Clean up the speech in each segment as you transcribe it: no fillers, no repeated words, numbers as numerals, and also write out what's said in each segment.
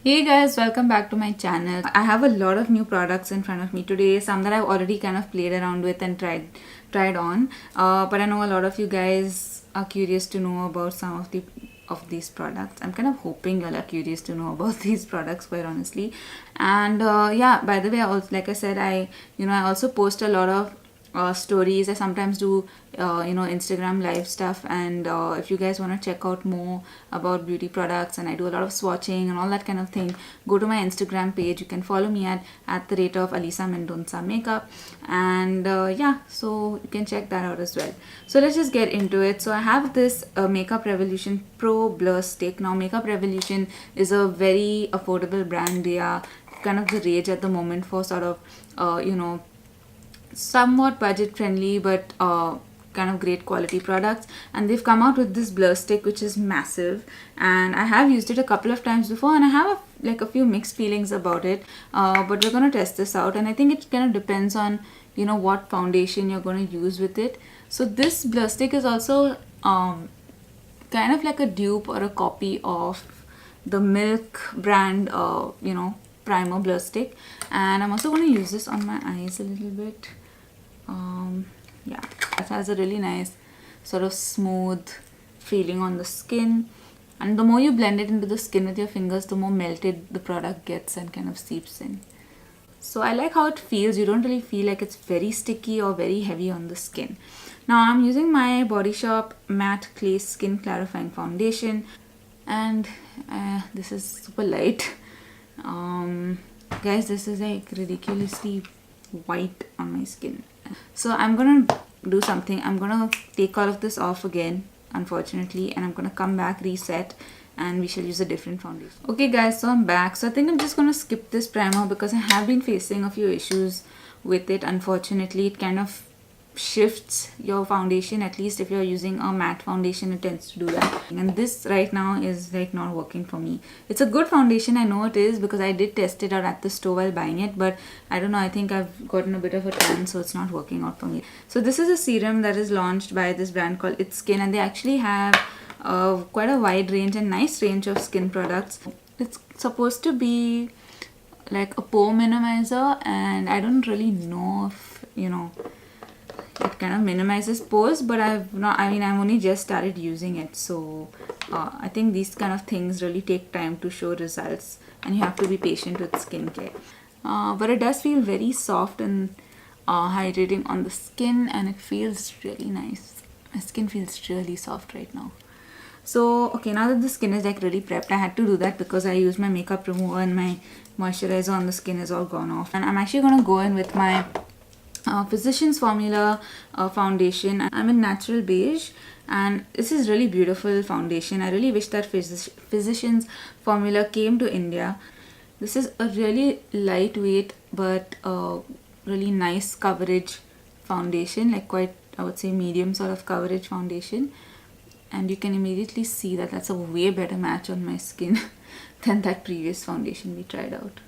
Hey guys, welcome back to my channel. I have a lot of new products in front of me today, some that I've already kind of played around with and tried on. But I know a lot of you guys are curious to know about some of these products. I'm kind of hoping y'all are curious to know about these products, quite honestly. And yeah, by the way, like I said, I also post a lot of stories. I sometimes do Instagram live stuff, and if you guys want to check out more about beauty products, and I do a lot of swatching and all that kind of thing, go to my Instagram page. You can follow me at the rate of Alyssa Mendonsa makeup, and yeah, so you can check that out as well. So let's just get into it. So I have this Makeup Revolution Pro Blur Stick. Now Makeup Revolution is a very affordable brand. They are kind of the rage at the moment for sort of somewhat budget friendly but kind of great quality products, and they've come out with this blur stick which is massive, and I have used it a couple of times before, and I have a few mixed feelings about it, but we're going to test this out, and I think it kind of depends on what foundation you're going to use with it. So this blur stick is also kind of like a dupe or a copy of the Milk brand primer blur stick, and I'm also going to use this on my eyes a little bit. Yeah, it has a really nice sort of smooth feeling on the skin, and the more you blend it into the skin with your fingers, the more melted the product gets and kind of seeps in. So I like how it feels. You don't really feel like it's very sticky or very heavy on the skin. Now I'm using my Body Shop Matte Clay Skin Clarifying Foundation, and this is super light. Guys, this is like ridiculously white on my skin. So I'm gonna do something. I'm gonna take all of this off again, unfortunately, and I'm gonna come back, reset, and we shall use a different foundation. Okay guys, so I'm back. So I think I'm just gonna skip this primer because I have been facing a few issues with it. Unfortunately, it kind of shifts your foundation. At least if you're using a matte foundation, it tends to do that, and this right now is like not working for me. It's a good foundation, I know it is, because I did test it out at the store while buying it, but I don't know, I think I've gotten a bit of a tan, so it's not working out for me. So this is a serum that is launched by this brand called It's Skin, and they actually have quite a wide range and nice range of skin products. It's supposed to be like a pore minimizer, and I don't really know if it kind of minimizes pores, but I've only just started using it, so I think these kind of things really take time to show results, and you have to be patient with skincare. But it does feel very soft and hydrating on the skin, and it feels really nice. My skin feels really soft right now. So okay, now that the skin is like really prepped, I had to do that because I used my makeup remover and my moisturizer on the skin is all gone off, and I'm actually going to go in with my Physicians Formula foundation. I'm in Natural Beige, and this is really beautiful foundation. I really wish that Physicians Formula came to India. This is a really lightweight but really nice coverage foundation, like quite, I would say, medium sort of coverage foundation, and you can immediately see that that's a way better match on my skin than that previous foundation we tried out.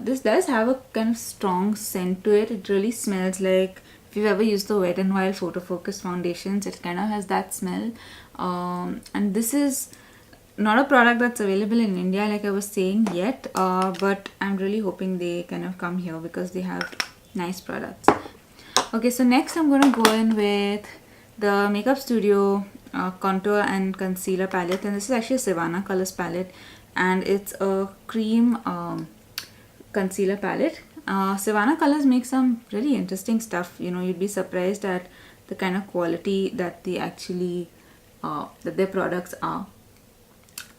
This does have a kind of strong scent to it. It really smells like, if you've ever used the Wet n Wild Photo Focus foundations, it kind of has that smell. And this is not a product that's available in India, like I was saying, yet, but I'm really hoping they kind of come here because they have nice products. Okay, so next I'm going to go in with the Makeup Studio Contour and Concealer palette, and this is actually a Savanna Colors palette, and it's a cream concealer palette. Savanna Colors makes some really interesting stuff. You'd be surprised at the kind of quality that they actually that their products are.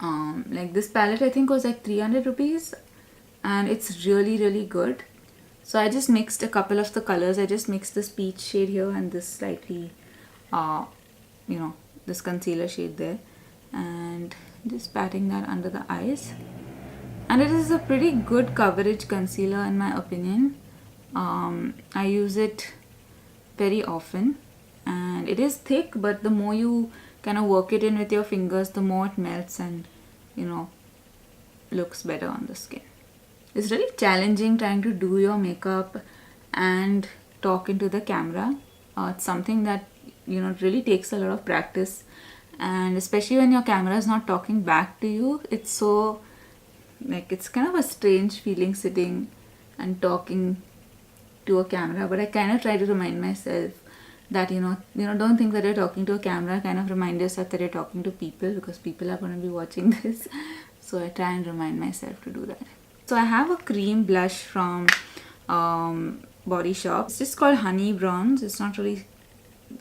Like this palette I think was like 300 rupees, and it's really good. So I just mixed a couple of the colors. I just mixed this peach shade here and this slightly this concealer shade there, and just patting that under the eyes. And it is a pretty good coverage concealer in my opinion. I use it very often, and it is thick, but the more you kind of work it in with your fingers, the more it melts and looks better on the skin. It's really challenging trying to do your makeup and talk into the camera. It's something that really takes a lot of practice, and especially when your camera is not talking back to you, it's so like it's kind of a strange feeling sitting and talking to a camera, but I kind of try to remind myself that don't think that you're talking to a camera. Kind of remind yourself that you're talking to people, because people are going to be watching this. So I try and remind myself to do that. So I have a cream blush from Body Shop. It's just called Honey Bronze. It's not really,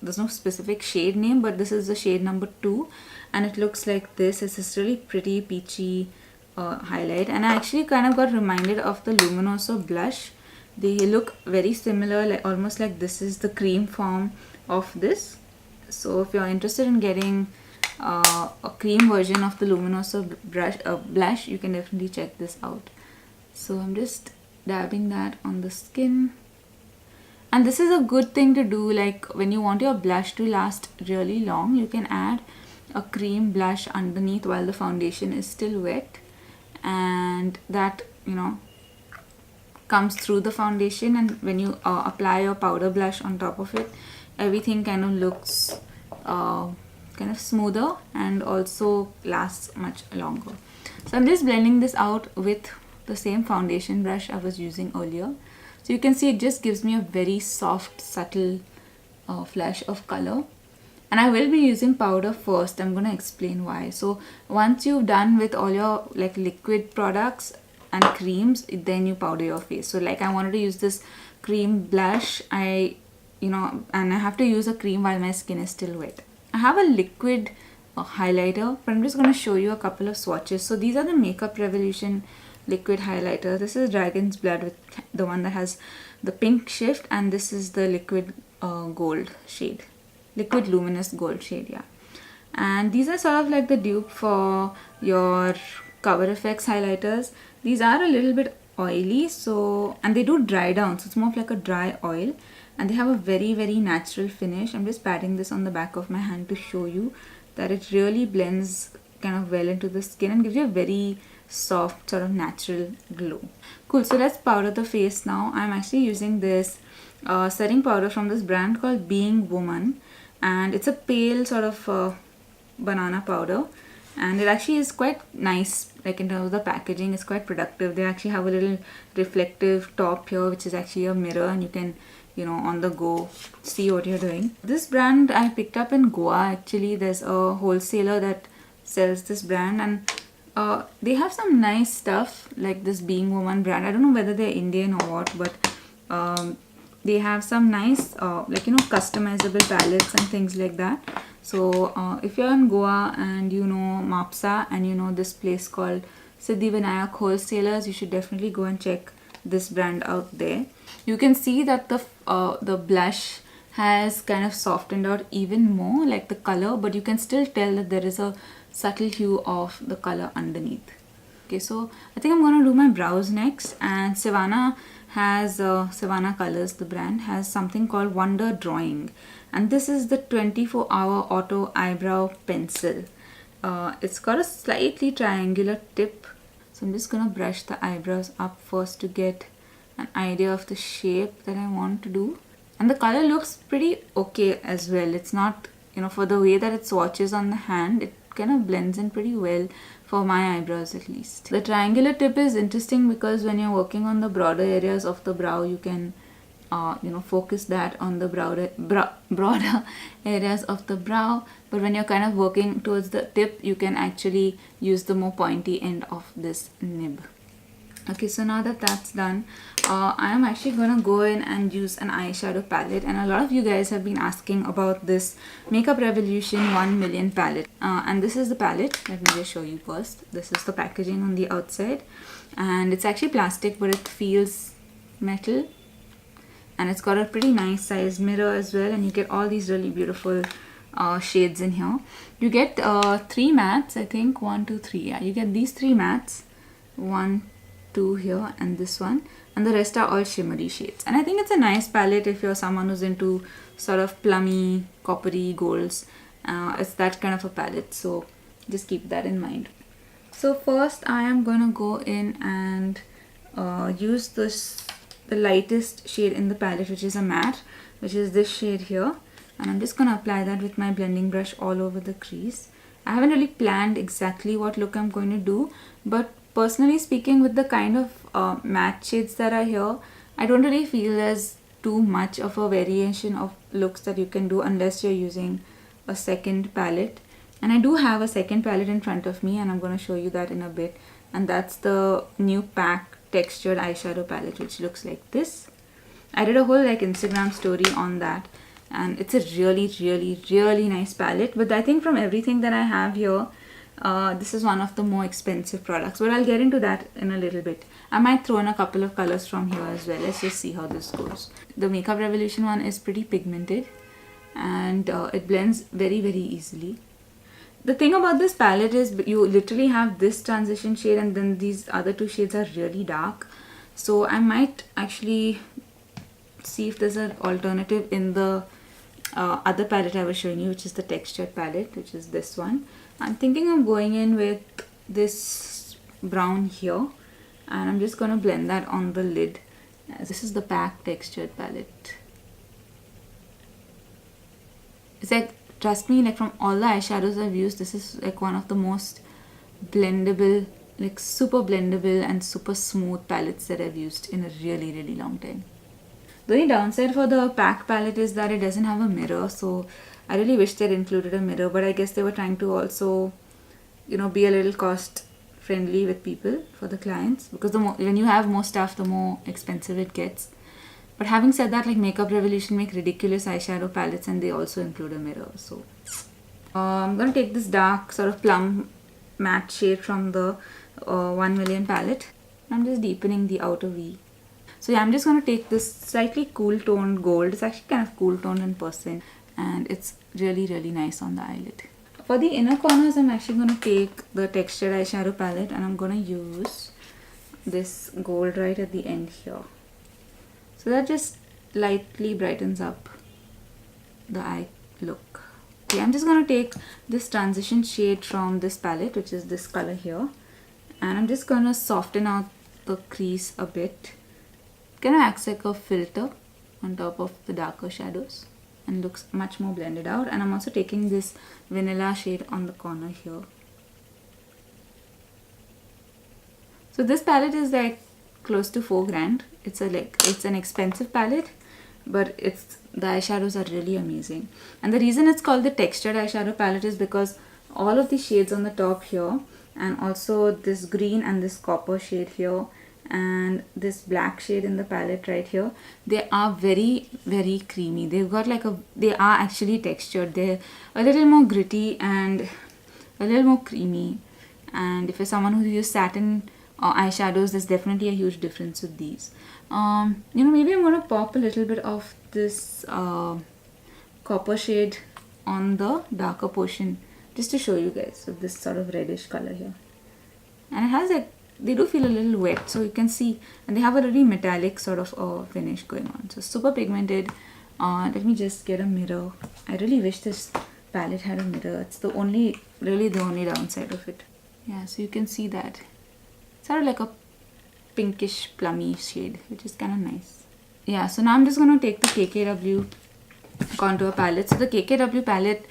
there's no specific shade name, but this is the shade number 2, and it looks like this. It's this really pretty peachy highlight, and I actually kind of got reminded of the Luminoso blush. They look very similar, like almost like this is the cream form of this. So if you're interested in getting a cream version of the Luminoso blush, you can definitely check this out. So I'm just dabbing that on the skin. And this is a good thing to do, like when you want your blush to last really long, you can add a cream blush underneath while the foundation is still wet, and that comes through the foundation, and when you apply your powder blush on top of it, everything kind of looks kind of smoother and also lasts much longer. So I'm just blending this out with the same foundation brush I was using earlier. So you can see it just gives me a very soft, subtle flash of color. And I will be using powder first. I'm going to explain why. So once you've done with all your like liquid products and creams, then you powder your face. So like I wanted to use this cream blush, and I have to use a cream while my skin is still wet. I have a liquid highlighter, but I'm just going to show you a couple of swatches. So these are the Makeup Revolution liquid highlighter. This is Dragon's Blood, with the one that has the pink shift, and this is the liquid gold shade, liquid luminous gold shade, yeah. And these are sort of like the dupe for your Cover FX highlighters. These are a little bit oily, so, and they do dry down, so it's more of like a dry oil, and they have a very, very natural finish. I'm just patting this on the back of my hand to show you that it really blends kind of well into the skin and gives you a very soft sort of natural glow. Cool, so let's powder the face now. I'm actually using this setting powder from this brand called Being Woman, and it's a pale sort of banana powder, and it actually is quite nice. Like in terms of the packaging, it's quite productive. They actually have a little reflective top here, which is actually a mirror, and you can on the go see what you're doing. This brand I picked up in Goa. Actually, there's a wholesaler that sells this brand, and they have some nice stuff, like this Being Woman brand. I don't know whether they're Indian or what, but they have some nice customizable palettes and things like that. So if you're in Goa and you know Mapsa and you know this place called Siddhivinayak Wholesalers, you should definitely go and check this brand out there. You can see that the blush has kind of softened out even more, like the color, but you can still tell that there is a subtle hue of the color underneath. Okay, so I think I'm going to do my brows next, and Savanna Colors, the brand, has something called Wonder Drawing, and this is the 24-hour auto eyebrow pencil. It's got a slightly triangular tip, so I'm just going to brush the eyebrows up first to get an idea of the shape that I want to do. And the color looks pretty okay as well. It's not, for the way that it swatches on the hand, it kind of blends in pretty well for my eyebrows at least. The triangular tip is interesting because when you're working on the broader areas of the brow, you can focus that on the broader areas of the brow, but when you're kind of working towards the tip, you can actually use the more pointy end of this nib. Okay, so now that that's done, I am actually gonna go in and use an eyeshadow palette, and a lot of you guys have been asking about this Makeup Revolution 1 Million palette, and this is the palette. Let me just show you first. This is the packaging on the outside, and it's actually plastic, but it feels metal, and it's got a pretty nice size mirror as well, and you get all these really beautiful shades in here. You get 3 mattes, I think, 1, 2, 3, yeah, you get these 3 mattes, 1, 2 here and this one, and the rest are all shimmery shades. And I think it's a nice palette if you're someone who's into sort of plummy, coppery golds. It's that kind of a palette, so just keep that in mind. So first I am gonna go in and use the lightest shade in the palette, which is a matte, which is this shade here, and I'm just gonna apply that with my blending brush all over the crease. I haven't really planned exactly what look I'm going to do, but personally speaking, with the kind of matte shades that are here, I don't really feel there's too much of a variation of looks that you can do unless you're using a second palette. And I do have a second palette in front of me, and I'm going to show you that in a bit. And that's the new PAC textured eyeshadow palette, which looks like this. I did a whole like Instagram story on that, and it's a really nice palette. But I think from everything that I have here, this is one of the more expensive products, but I'll get into that in a little bit. I might throw in a couple of colors from here as well. Let's just see how this goes. The Makeup Revolution one is pretty pigmented, and it blends very easily. The thing about this palette is you literally have this transition shade, and then these other two shades are really dark. So I might actually see if there's an alternative in the other palette I was showing you, which is the textured palette, which is this one. I'm thinking of going in with this brown here, and I'm just going to blend that on the lid. This is the PAC textured palette. It's like, trust me, like from all the eyeshadows I've used, this is like one of the most blendable, like super blendable and super smooth palettes that I've used in a really long time. The only downside for the PAC palette is that it doesn't have a mirror, so I really wish they'd included a mirror, but I guess they were trying to also, you know, be a little cost friendly with people, for the clients, because when you have more stuff, the more expensive it gets. But having said that, like Makeup Revolution make ridiculous eyeshadow palettes, and they also include a mirror. So I'm going to take this dark sort of plum matte shade from the 1 Million palette. I'm just deepening the outer V. So yeah, I'm just going to take this slightly cool toned gold. It's actually kind of cool toned in person, and it's really nice on the eyelid. For the inner corners, I'm actually going to take the textured eyeshadow palette, and I'm going to use this gold right at the end here. So that just lightly brightens up the eye look. Okay, I'm just going to take this transition shade from this palette, which is this color here, and I'm just going to soften out the crease a bit. It kind of acts like a filter on top of the darker shadows and looks much more blended out. And I'm also taking this vanilla shade on the corner here. So this palette is like close to 4 grand. It's an expensive palette, but the eyeshadows are really amazing. And the reason it's called the textured eyeshadow palette is because all of the shades on the top here, and also this green and this copper shade here, and this black shade in the palette right here, they are very creamy. They've got like they are actually textured. They're a little more gritty and a little more creamy. And if you're someone who uses satin eyeshadows, there's definitely a huge difference with these. You know, maybe I'm going to pop a little bit of this copper shade on the darker portion just to show you guys with this sort of reddish color here. And it has like, they do feel a little wet, so you can see, and they have a really metallic sort of finish going on. So super pigmented. Let me just get a mirror. I really wish this palette had a mirror. It's really the only downside of it. Yeah, so you can see that. It's sort of like a pinkish plummy shade, which is kind of nice. Yeah, so now I'm just going to take the KKW contour palette. So the KKW palette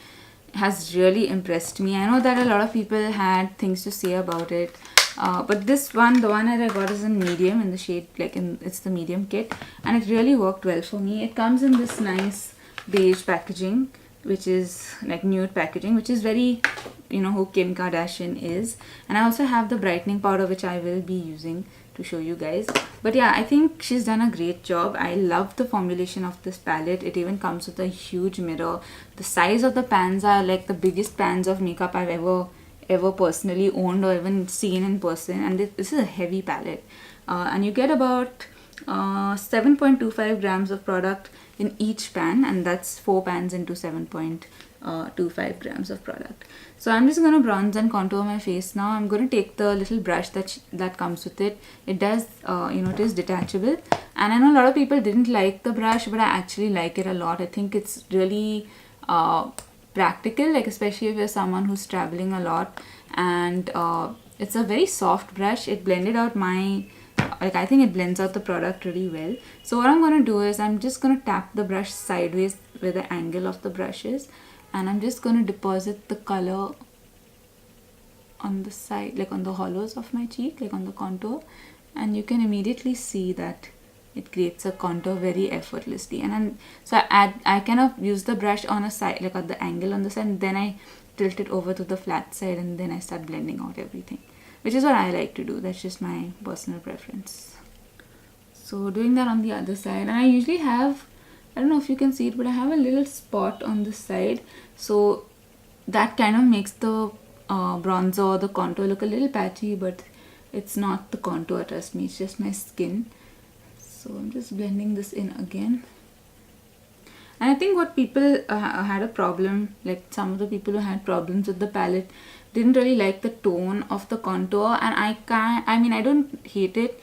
has really impressed me. I know that a lot of people had things to say about it, but this one, the one that I got, is in medium, in the shade, it's the medium kit, and it really worked well for me. It comes in this nice beige packaging, which is like nude packaging, which is very, you know, who Kim Kardashian is. And I also have the brightening powder, which I will be using to show you guys. But yeah, I think she's done a great job. I love the formulation of this palette. It even comes with a huge mirror. The size of the pans are like the biggest pans of makeup I've ever personally owned or even seen in person. And this is a heavy palette, and you get about 7.25 grams of product in each pan, and that's 4 pans into 7.25 grams of product. So I'm just going to bronze and contour my face now. I'm going to take the little brush that comes with it. It does, you know, it is detachable, and I know a lot of people didn't like the brush, but I actually like it a lot. I think it's really practical, like especially if you're someone who's traveling a lot, and it's a very soft brush. It blended out I think it blends out the product really well. So what I'm going to do is I'm just going to tap the brush sideways where the angle of the brush is, and I'm just going to deposit the color on the side, like on the hollows of my cheek, like on the contour, and you can immediately see that it creates a contour very effortlessly. And then, so I kind of use the brush on a side, like at the angle on the side, and then I tilt it over to the flat side, and then I start blending out everything, which is what I like to do. That's just my personal preference. So doing that on the other side, and I usually have, I don't know if you can see it, but I have a little spot on this side, so that kind of makes the bronzer or the contour look a little patchy, but it's not the contour, trust me, it's just my skin. So I'm just blending this in again. And I think what people had a problem, like some of the people who had problems with the palette didn't really like the tone of the contour, and I don't hate it,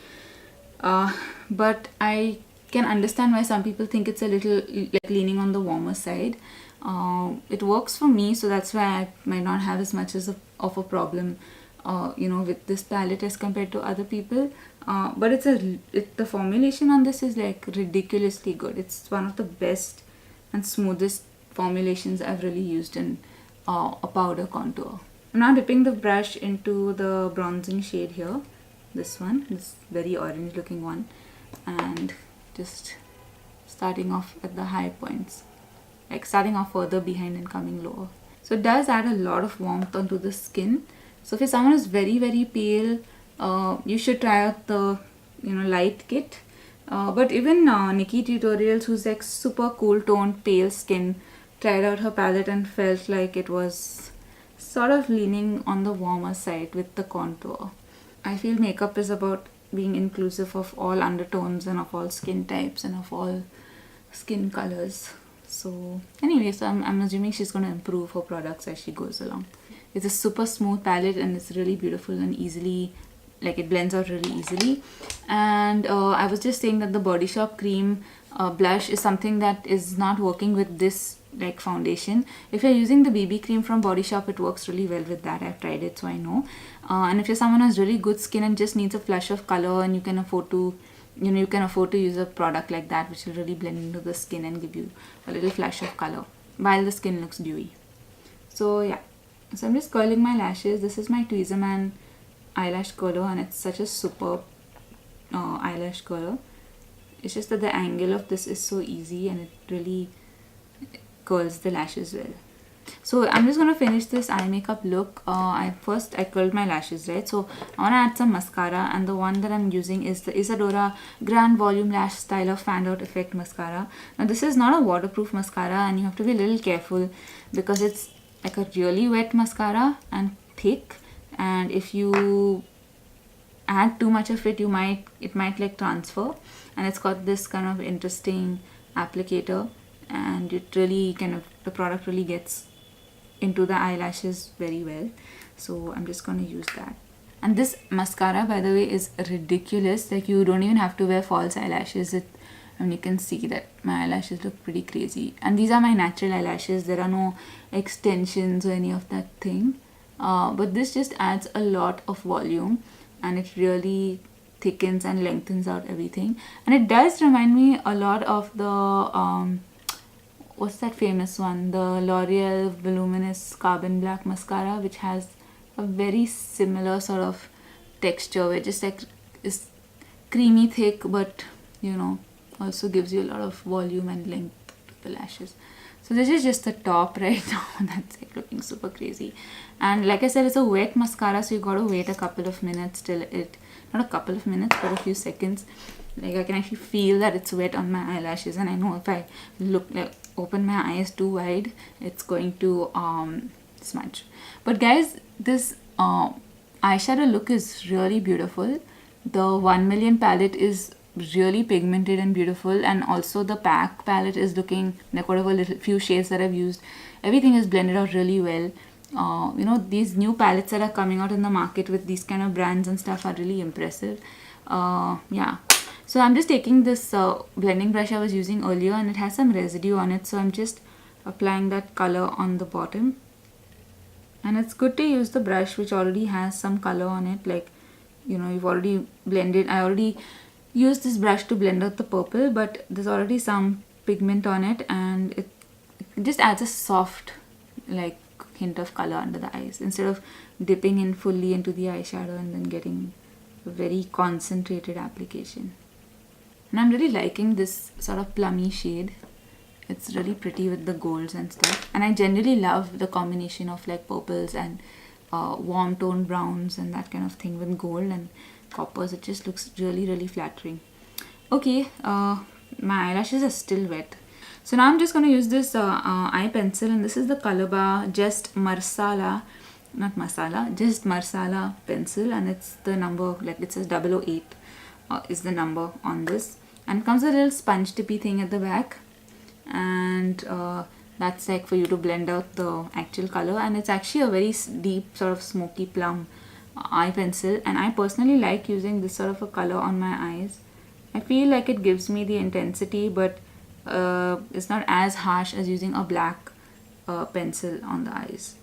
but I can understand why some people think it's a little like leaning on the warmer side. It works for me, so that's why I might not have as much of a problem with this palette as compared to other people. But the formulation on this is like ridiculously good. It's one of the best and smoothest formulations I've really used in a powder contour. I'm now dipping the brush into the bronzing shade here, this very orange looking one, and just starting off at the high points, like starting off further behind and coming lower. So it does add a lot of warmth onto the skin. So if someone is very, very pale, you should try out the light kit. But even Nikki Tutorials, who's like super cool toned pale skin, tried out her palette and felt like it was sort of leaning on the warmer side with the contour. I feel makeup is about being inclusive of all undertones and of all skin types and of all skin colors. So anyway, so I'm assuming she's going to improve her products as she goes along. It's a super smooth palette and it's really beautiful and easily, like it blends out really easily. And I was just saying that the Body Shop cream blush is something that is not working with this like foundation. If you're using the BB cream from Body Shop, it works really well with that. I've tried it, so I know. And if you're someone who has really good skin and just needs a flush of color, and you can afford to use a product like that, which will really blend into the skin and give you a little flash of color while the skin looks dewy. So yeah, so I'm just curling my lashes. This is my Tweezerman eyelash curler, and it's such a superb eyelash curler. It's just that the angle of this is so easy and it really curls the lashes well. So I'm just going to finish this eye makeup look. I curled my lashes, right? So I want to add some mascara, and the one that I'm using is the Isadora Grand Volume Lash Styler Fanned Out Effect Mascara. Now this is not a waterproof mascara, and you have to be a little careful because it's like a really wet mascara and thick, and if you add too much of it, it might like transfer. And it's got this kind of interesting applicator, and it really the product really gets into the eyelashes very well. So I'm just going to use that. And this mascara, by the way, is ridiculous. Like you don't even have to wear false eyelashes. You can see that my eyelashes look pretty crazy, and these are my natural eyelashes. There are no extensions or any of that thing, but this just adds a lot of volume, and it really thickens and lengthens out everything. And it does remind me a lot of the what's that famous one, the L'Oreal Voluminous Carbon Black Mascara, which has a very similar sort of texture, where just like is creamy thick, but also gives you a lot of volume and length to the lashes. So this is just the top right now. That's like looking super crazy. And like I said, it's a wet mascara, so you gotta wait a couple of minutes till not a couple of minutes, but a few seconds. Like I can actually feel that it's wet on my eyelashes, and I know if I open my eyes too wide, it's going to smudge. But guys, this eyeshadow look is really beautiful. The 1 million palette is really pigmented and beautiful, and also the PAC palette is looking like whatever few shades that I've used, everything is blended out really well. These new palettes that are coming out in the market with these kind of brands and stuff are really impressive. Yeah, so I'm just taking this blending brush I was using earlier, and it has some residue on it, so I'm just applying that color on the bottom. And it's good to use the brush which already has some color on it, like you've already blended. I already used this brush to blend out the purple, but there's already some pigment on it, and it just adds a soft like hint of color under the eyes instead of dipping in fully into the eyeshadow and then getting a very concentrated application. And I'm really liking this sort of plummy shade. It's really pretty with the golds and stuff. And I generally love the combination of like purples and warm toned browns and that kind of thing with gold and coppers. It just looks really flattering. Okay, my eyelashes are still wet. So now I'm just going to use this eye pencil, and this is the Color Bar Just Marsala, not Masala, Just Marsala pencil, and it's the number, like it says 008 is the number on this. And it comes with a little sponge tippy thing at the back, and that's like for you to blend out the actual color. And it's actually a very deep sort of smoky plum eye pencil, and I personally like using this sort of a color on my eyes. I feel like it gives me the intensity, but it's not as harsh as using a black pencil on the eyes.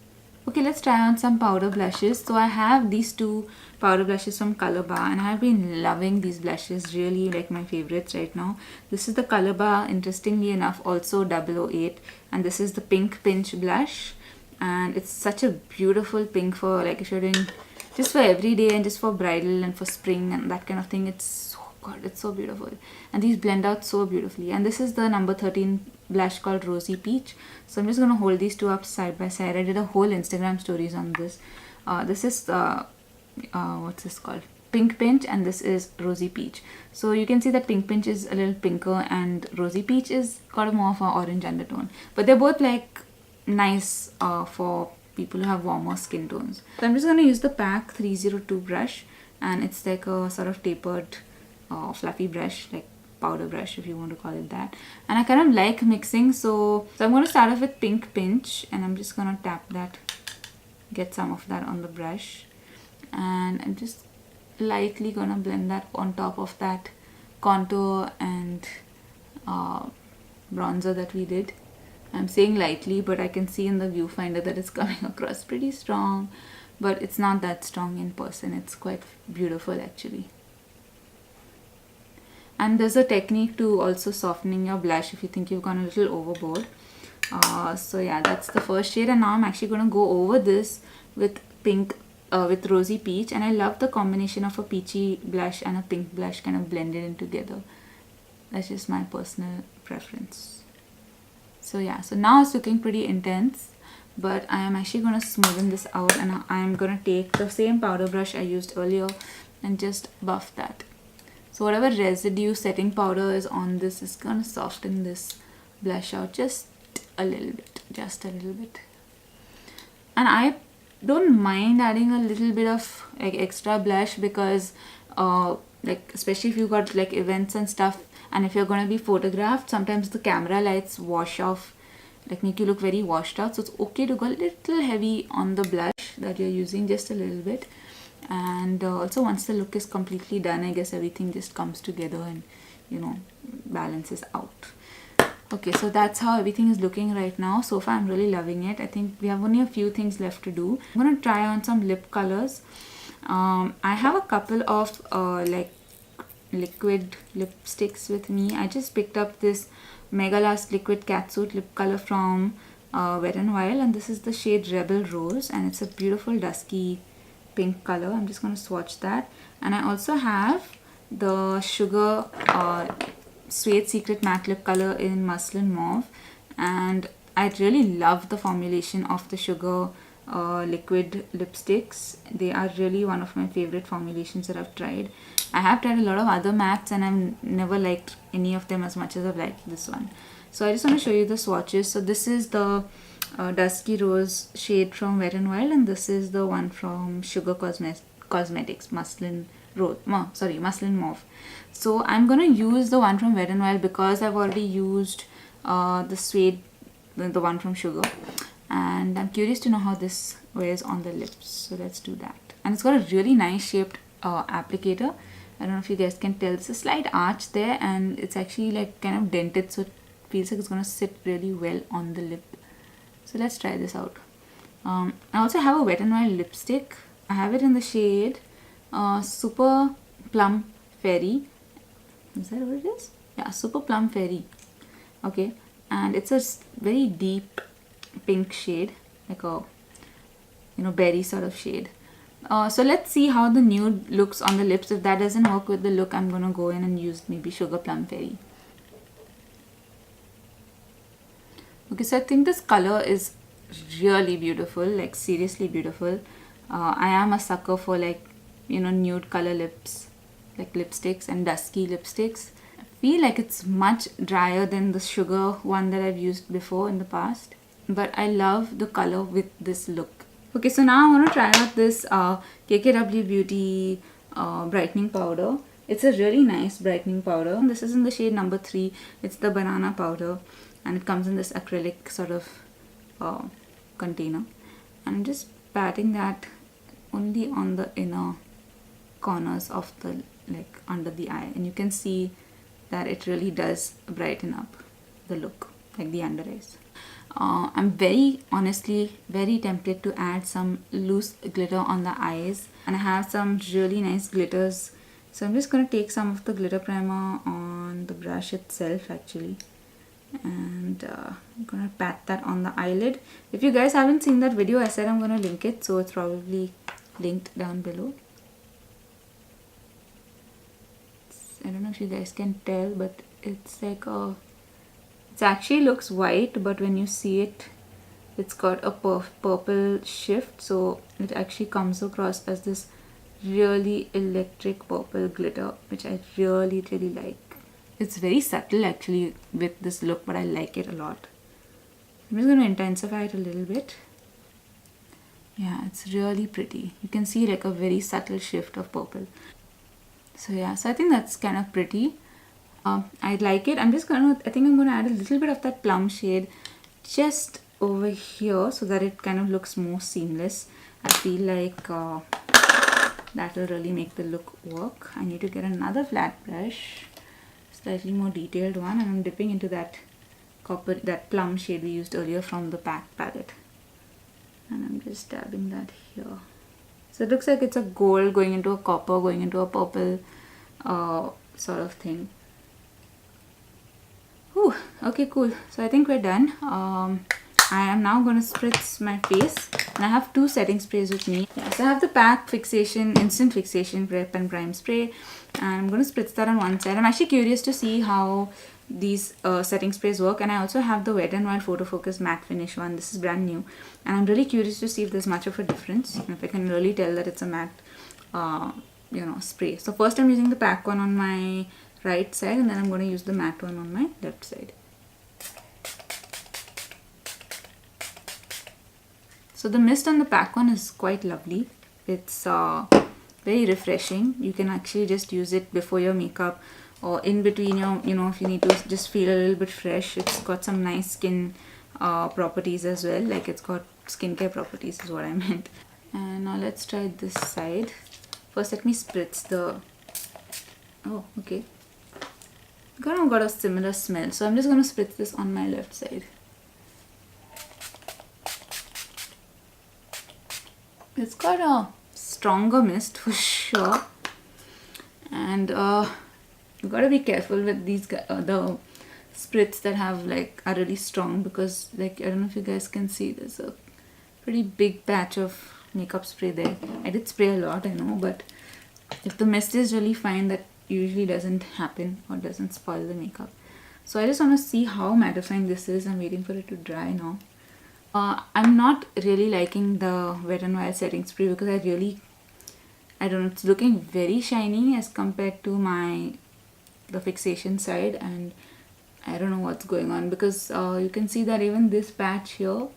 Okay, let's try on some powder blushes. So I have these two powder blushes from Color Bar, and I've been loving these blushes, really like my favorites right now. This is the Color Bar, interestingly enough, also 008, and this is the Pink Pinch blush, and it's such a beautiful pink for like if you're doing just for everyday and just for bridal and for spring and that kind of thing. It's God, it's so beautiful, and these blend out so beautifully. And this is the number 13 blush called Rosy Peach. So I'm just going to hold these two up side by side. I did a whole Instagram stories on this. This is what's this called, Pink Pinch, and this is Rosy Peach. So you can see that Pink Pinch is a little pinker and Rosy Peach is got a more of an orange undertone, but they're both like nice for people who have warmer skin tones. So I'm just going to use the PAC 302 brush, and it's like a sort of tapered fluffy brush, like powder brush if you want to call it that. And I kind of like mixing, so I'm going to start off with Pink Pinch, and I'm just going to tap that, get some of that on the brush, and I'm just lightly going to blend that on top of that contour and bronzer that we did. I'm saying lightly, but I can see in the viewfinder that it's coming across pretty strong, but it's not that strong in person. It's quite beautiful actually. And there's a technique to also softening your blush if you think you've gone a little overboard. So yeah, that's the first shade, and now I'm actually going to go over this with with Rosy Peach, and I love the combination of a peachy blush and a pink blush kind of blended in together. That's just my personal preference. So yeah, so now it's looking pretty intense, but I am actually going to smoothen this out, and I'm going to take the same powder brush I used earlier and just buff that. So whatever residue setting powder is on this is going to soften this blush out just a little bit. And I don't mind adding a little bit of like extra blush because like especially if you got like events and stuff, and if you're going to be photographed, sometimes the camera lights wash off, like make you look very washed out. So it's okay to go a little heavy on the blush that you're using, just a little bit. And also once the look is completely done, I guess everything just comes together and, you know, balances out. Okay, so that's how everything is looking right now. So far I'm really loving it. I think we have only a few things left to do. I'm going to try on some lip colors. I have a couple of like liquid lipsticks with me. I just picked up this Mega Last Liquid Catsuit lip color from Wet n Wild, and this is the shade Rebel Rose, and it's a beautiful dusky pink color. I'm just going to swatch that. And I also have the Sugar Suede Secret Matte Lip Color in Muslin Mauve, and I really love the formulation of the Sugar liquid lipsticks. They are really one of my favorite formulations that I've tried. I have tried a lot of other mattes and I've never liked any of them as much as I've liked this one. So I just want to show you the swatches. So this is the Dusky Rose shade from Wet n Wild, and this is the one from Sugar Cosmetics Muslin Mauve. So I'm gonna use the one from Wet n Wild because I've already used the suede, the one from Sugar, and I'm curious to know how this wears on the lips. So let's do that. And it's got a really nice shaped applicator. I don't know if you guys can tell. There's a slight arch there, and it's actually like kind of dented, so it feels like it's gonna sit really well on the lip. So let's try this out. I also have a Wet n Wild lipstick. I have it in the shade Super Plum Fairy. Is that what it is? Yeah, Super Plum Fairy. Okay, and it's a very deep pink shade, like a berry sort of shade. So let's see how the nude looks on the lips. If that doesn't work with the look, I'm gonna go in and use maybe Sugar Plum Fairy. Okay, so I think this color is really beautiful, like seriously beautiful. I am a sucker for like nude color lips, like lipsticks and dusky lipsticks. I feel like it's much drier than the sugar one that I've used before in the past, but I love the color with this look. Okay, so now I want to try out this KKW Beauty brightening powder. It's a really nice brightening powder. This is in the shade number 3. It's the banana powder, and it comes in this acrylic sort of container. And I'm just patting that only on the inner corners of the, like under the eye, and you can see that it really does brighten up the look, like the under eyes. I'm honestly very tempted to add some loose glitter on the eyes, and I have some really nice glitters, so I'm just going to take some of the glitter primer on the brush itself actually, and I'm going to pat that on the eyelid. If you guys haven't seen that video, I said I'm going to link it, so it's probably linked down below. I don't know if you guys can tell, but it's like it actually looks white, but when you see it, it's got a purple shift, so it actually comes across as this really electric purple glitter, which I really like. It's very subtle actually with this look, but I like it a lot. I'm just going to intensify it a little bit. Yeah, it's really pretty. You can see like a very subtle shift of purple. So yeah, so I think that's kind of pretty. I like it. I think I'm going to add a little bit of that plum shade just over here so that it kind of looks more seamless. I feel like that will really make the look work. I need to get another flat brush, slightly more detailed one, and I'm dipping into that plum shade we used earlier from the PAC palette. And I'm just dabbing that here. So it looks like it's a gold going into a copper, going into a purple sort of thing. Whew, okay, cool. So I think we're done. I am now going to spritz my face, and I have 2 setting sprays with me. Yeah, so I have the PAC Fixation, Instant Fixation Prep and Prime Spray, and I'm going to spritz that on one side. I'm actually curious to see how these setting sprays work, and I also have the Wet n Wild Photo Focus Matte Finish one. This is brand new, and I'm really curious to see if there's much of a difference, if I can really tell that it's a matte spray. So first I'm using the PAC one on my right side, and then I'm going to use the matte one on my left side. So the mist on the PAC one is quite lovely. It's very refreshing. You can actually just use it before your makeup or in between your, if you need to just feel a little bit fresh. It's got some nice skin properties as well, like it's got skincare properties is what I meant. And now let's try this side. First let me spritz the, oh okay, kind of got a similar smell, so I'm just going to spritz this on my left side. It's got a stronger mist for sure, and you gotta be careful with these the spritz that have are really strong, because I don't know if you guys can see, there's a pretty big patch of makeup spray there. I did spray a lot, I know, but if the mist is really fine, that usually doesn't happen or doesn't spoil the makeup. So I just want to see how mattifying this is. I'm waiting for it to dry now. I'm not really liking the Wet n Wild setting spray because I don't know, it's looking very shiny as compared to the fixation side, and I don't know what's going on, because you can see that even this patch here,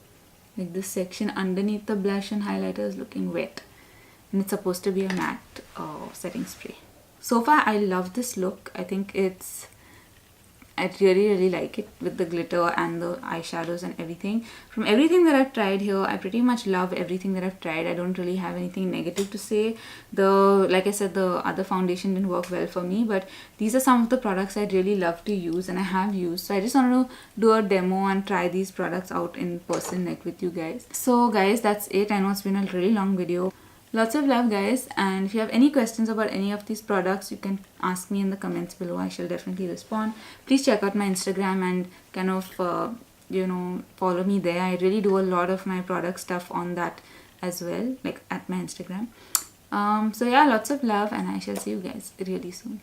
like this section underneath the blush and highlighter, is looking wet, and it's supposed to be a matte setting spray. So far I love this look. I think I really like it with the glitter and the eyeshadows and everything. From everything that I've tried here, I pretty much love everything that I've tried. I don't really have anything negative to say. Like I said, the other foundation didn't work well for me, but these are some of the products I'd really love to use and I have used. So I just wanted to do a demo and try these products out in person, like with you guys. So guys, that's it. I know it's been a really long video. Lots of love guys, and if you have any questions about any of these products, you can ask me in the comments below. I shall definitely respond. Please check out my Instagram and kind of follow me there. I really do a lot of my product stuff on that as well, like at my Instagram. So yeah, lots of love, and I shall see you guys really soon.